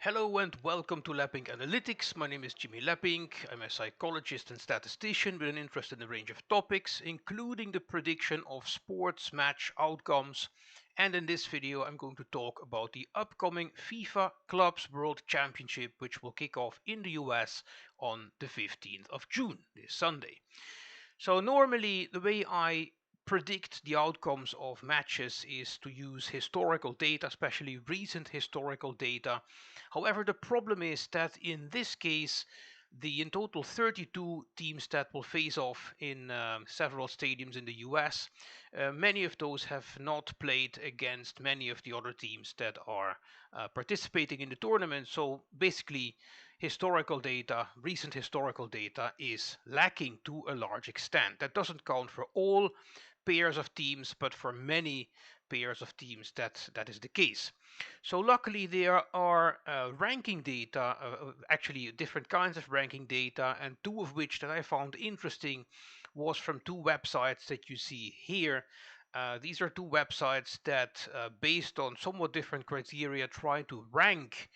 Hello and welcome to Lapping Analytics. My name is Jimmy Lapping. I'm a psychologist and statistician with an interest in a range of topics, including the prediction of sports match outcomes. And in this video, I'm going to talk about the upcoming FIFA Clubs World Championship, which will kick off in the US on the 15th of June, this Sunday. So normally the way I predict the outcomes of matches is to use historical data, especially recent historical data. However, the problem is that in this case, the in total 32 teams that will face off in several stadiums in the US, many of those have not played against many of the other teams that are participating in the tournament. So basically, historical data, recent historical data, is lacking to a large extent. That doesn't count for all pairs of teams, but for many pairs of teams, that is the case. So luckily there are ranking data, actually different kinds of ranking data, and two of which that I found interesting was from two websites that you see here. These are two websites that, based on somewhat different criteria, try to rank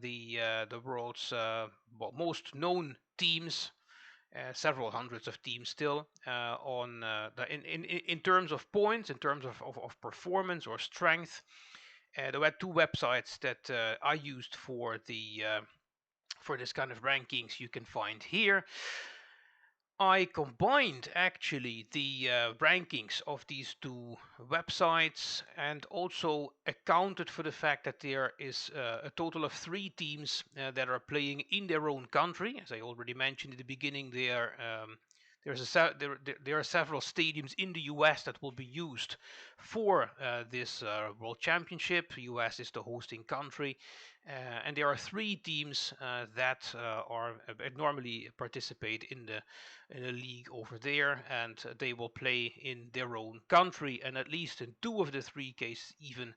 the world's most known teams, several hundreds of teams still, on in terms of points, in terms of performance or strength. There were two websites that I used for this kind of rankings you can find here. I combined actually the rankings of these two websites and also accounted for the fact that there is a total of three teams that are playing in their own country. As I already mentioned in the beginning, there are several stadiums in the US that will be used for this World Championship. The US is the hosting country, and there are three teams that are normally participate in a league over there, and they will play in their own country. And at least in two of the three cases, even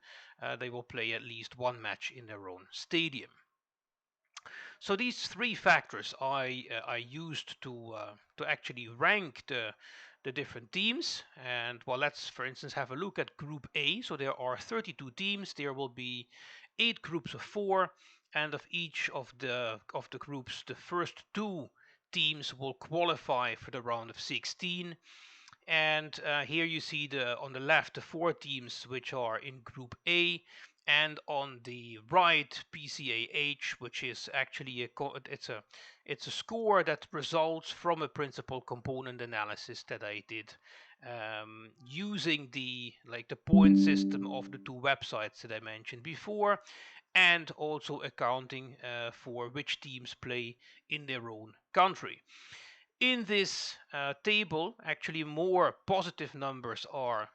they will play at least one match in their own stadium. So these three factors I used to actually rank the different teams. And well, let's for instance have a look at Group A. So there are 32 teams. There will be 8 groups of 4, and of each of the groups, the first two teams will qualify for the round of 16. And here you see on the left the 4 teams which are in Group A, and on the right PCAH, which is actually it's a score that results from a principal component analysis that I did, using the point system of the two websites that I mentioned before, and also accounting for which teams play in their own country. In this table, actually more positive numbers are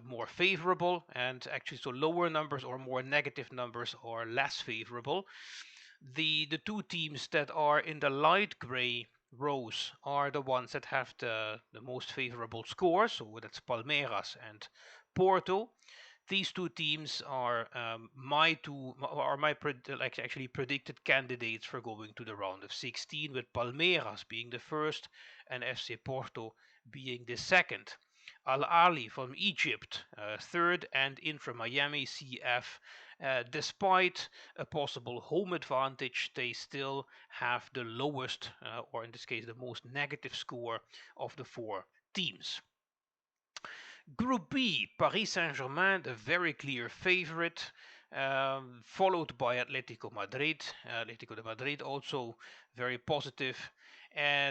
more favorable, and actually so lower numbers or more negative numbers are less favorable. The two teams that are in the light gray rows are the ones that have the most favorable scores, so that's Palmeiras and Porto. These two teams are actually predicted candidates for going to the round of 16, with Palmeiras being the first and FC Porto being the second. Al Ahly from Egypt, third, and Inter Miami CF. Despite a possible home advantage, they still have the lowest, or in this case, the most negative score of the four teams. Group B, Paris Saint-Germain, the very clear favorite, followed by Atletico Madrid. Atletico de Madrid also very positive.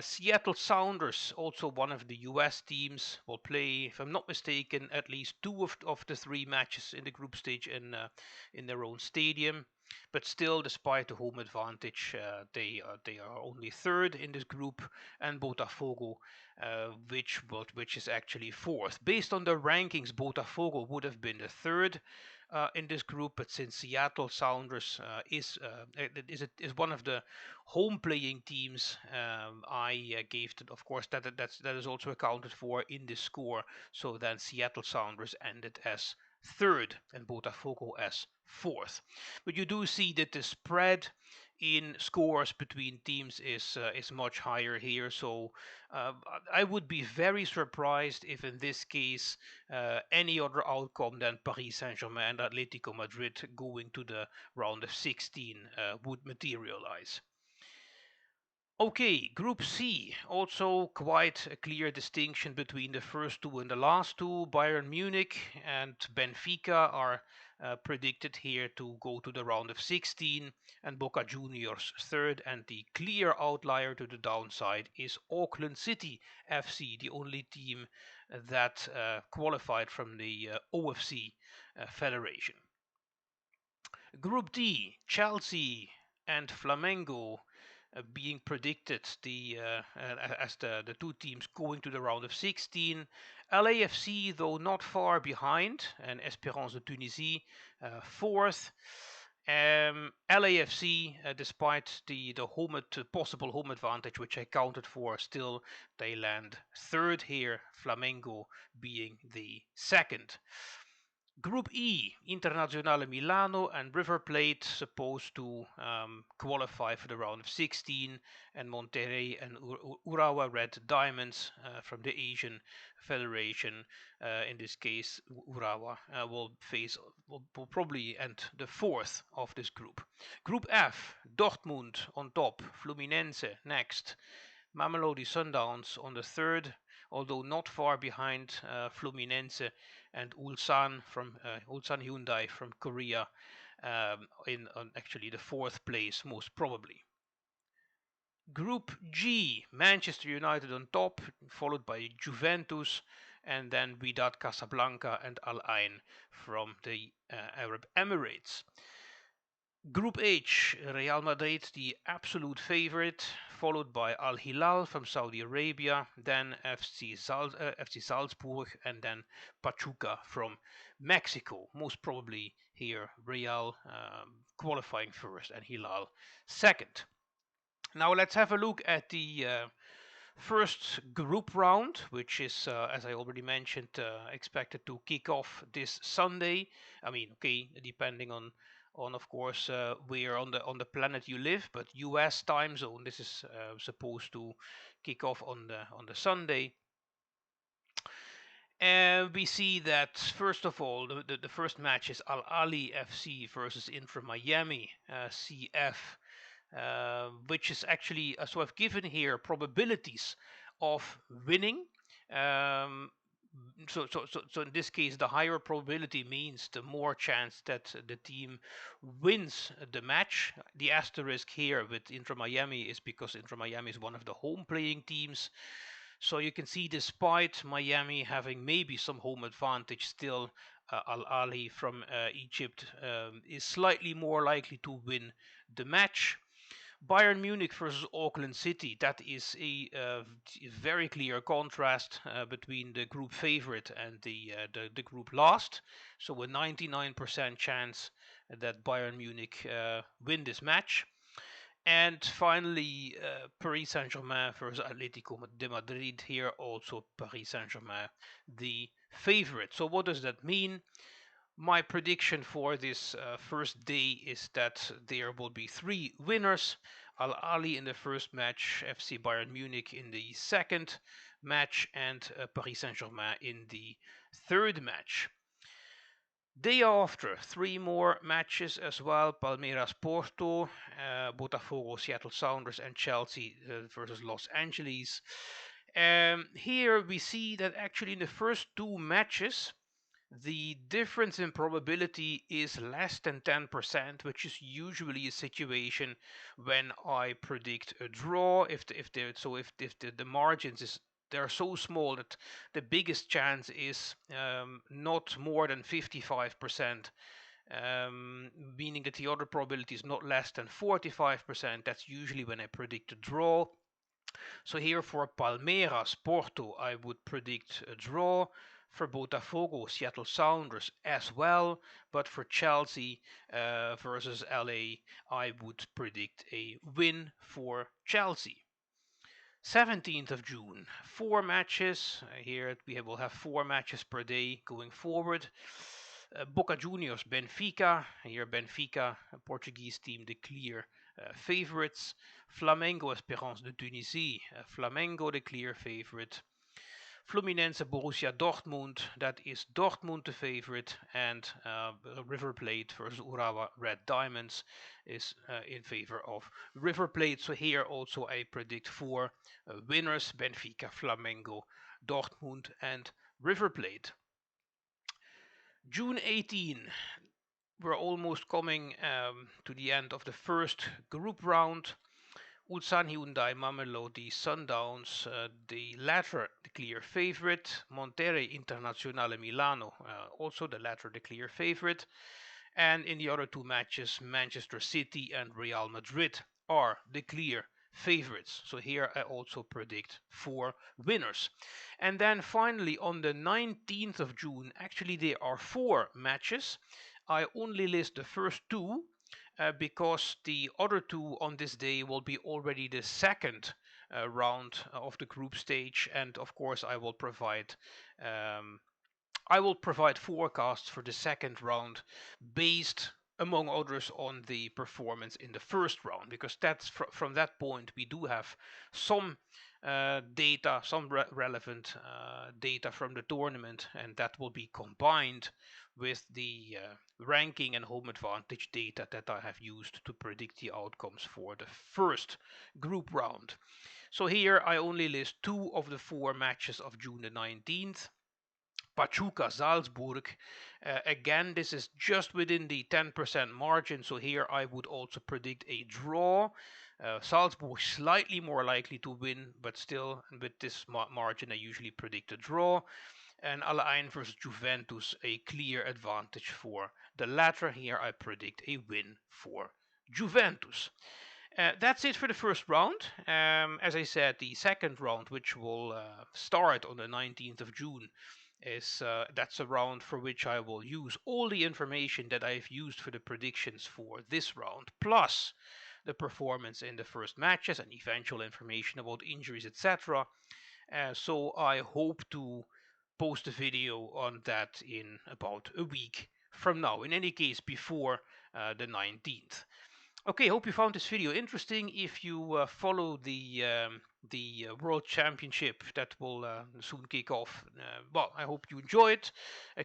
Seattle Sounders, also one of the US teams, will play, if I'm not mistaken, at least two of the three matches in the group stage in their own stadium. But still, despite the home advantage, they are only third in this group, and Botafogo, which is actually fourth. Based on the rankings, Botafogo would have been the third in this group, but since Seattle Sounders is one of the home playing teams, I gave it, of course, that is also accounted for in this score. So then Seattle Sounders ended as third and Botafogo as fourth. But you do see that the spread in scores between teams is much higher here. So uh, I would be very surprised if in this case any other outcome than Paris Saint-Germain and Atletico Madrid going to the round of 16 would materialize. Okay, Group C. Also quite a clear distinction between the first two and the last two. Bayern Munich and Benfica are predicted here to go to the round of 16, and Boca Juniors third. And the clear outlier to the downside is Auckland City FC, the only team that qualified from the OFC Federation. Group D, Chelsea and Flamengo being predicted as the two teams going to the round of 16. LAFC, though not far behind, and Espérance de Tunisie fourth. LAFC, despite the possible home advantage, which I counted for, still they land third here, Flamengo being the second. Group E, Internazionale Milano and River Plate supposed to qualify for the round of 16, and Monterrey and Urawa Red Diamonds from the Asian Federation, in this case Urawa, will probably end the fourth of this group. Group F, Dortmund on top, Fluminense next, Mamelodi Sundowns on the third, although not far behind Fluminense and Ulsan Hyundai from Korea in actually the fourth place most probably. Group G, Manchester United on top, followed by Juventus, and then Wydad Casablanca and Al Ain from the Arab Emirates. Group H, Real Madrid, the absolute favorite, followed by Al Hilal from Saudi Arabia, then FC Salzburg, and then Pachuca from Mexico. Most probably here, Real qualifying first and Hilal second. Now let's have a look at the first group round, which is, as I already mentioned, expected to kick off this Sunday. I mean, okay, depending on of course where on the planet you live, but U.S. time zone. This is supposed to kick off on the Sunday. And we see that first of all, the first match is Al Ali FC versus Inter Miami CF, which is actually so I've given here probabilities of winning. Um, so in this case, the higher probability means the more chance that the team wins the match. The asterisk here with Inter Miami is because Inter Miami is one of the home playing teams. So you can see, despite Miami having maybe some home advantage, still Al Ali from Egypt is slightly more likely to win the match. Bayern Munich versus Auckland City. That is a very clear contrast between the group favorite and the group last. So a 99% chance that Bayern Munich win this match. And finally, Paris Saint-Germain versus Atletico de Madrid. Here also Paris Saint-Germain the favorite. So what does that mean? My prediction for this first day is that there will be three winners. Al Ali in the first match, FC Bayern Munich in the second match, and Paris Saint-Germain in the third match. Day after, three more matches as well. Palmeiras Porto, Botafogo Seattle Sounders, and Chelsea versus Los Angeles. Here we see that actually in the first two matches, the difference in probability is less than 10%, which is usually a situation when I predict a draw. If the margins is they're so small that the biggest chance is not more than 55%, meaning that the other probability is not less than 45%. That's usually when I predict a draw. So here for Palmeiras Porto, I would predict a draw. For Botafogo, Seattle Sounders as well, but for Chelsea versus LA, I would predict a win for Chelsea. 17th of June, four matches. Here we will have four matches per day going forward. Boca Juniors, Benfica. Here, Benfica, a Portuguese team, the clear favorites. Flamengo, Espérance de Tunisie. Flamengo, the clear favorite. Fluminense, Borussia Dortmund. That is Dortmund the favorite. And River Plate versus Urawa Red Diamonds is in favor of River Plate. So here also I predict four winners: Benfica, Flamengo, Dortmund, and River Plate. June 18, we're almost coming to the end of the first group round. Ulsan Hyundai Mamelodi Sundowns, the latter the clear favorite. Monterrey Internazionale Milano, also the latter the clear favorite. And in the other two matches, Manchester City and Real Madrid are the clear favorites. So here I also predict four winners. And then finally on the 19th of June, actually there are four matches. I only list the first two because the other two on this day will be already the second round of the group stage, and of course um, I will provide forecasts for the second round based, among others, on the performance in the first round, because that's from that point we do have some data, some relevant data from the tournament, and that will be combined with the ranking and home advantage data that I have used to predict the outcomes for the first group round. So here I only list two of the four matches of June the 19th. Pachuca Salzburg. Again, this is just within the 10% margin, so here I would also predict a draw. Salzburg slightly more likely to win, but still with this margin I usually predict a draw. And Alain versus Juventus, a clear advantage for the latter. Here I predict a win for Juventus. That's it for the first round. As I said, the second round, which will start on the 19th of June, is that's a round for which I will use all the information that I've used for the predictions for this round, plus the performance in the first matches and eventual information about injuries, etc. So I hope to post a video on that in about a week from now. In any case, before the 19th. Okay, hope you found this video interesting. If you follow the World Championship that will soon kick off, well, I hope you enjoy it.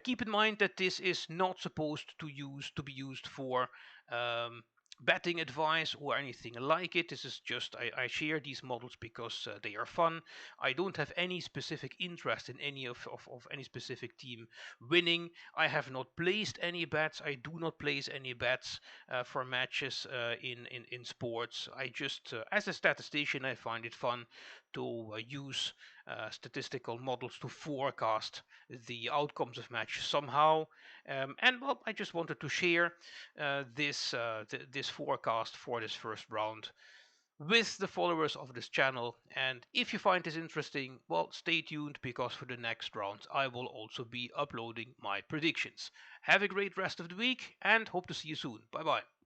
Keep in mind that this is not supposed to be used for um, betting advice or anything like it. This is just I share these models because they are fun. I don't have any specific interest in any of any specific team winning. I have not placed any bets. I do not place any bets for matches in sports. I just, as a statistician, I find it fun to use statistical models to forecast the outcomes of matches somehow. And well, I just wanted to share this forecast for this first round with the followers of this channel. And if you find this interesting, well, stay tuned because for the next round I will also be uploading my predictions. Have a great rest of the week and hope to see you soon. Bye bye.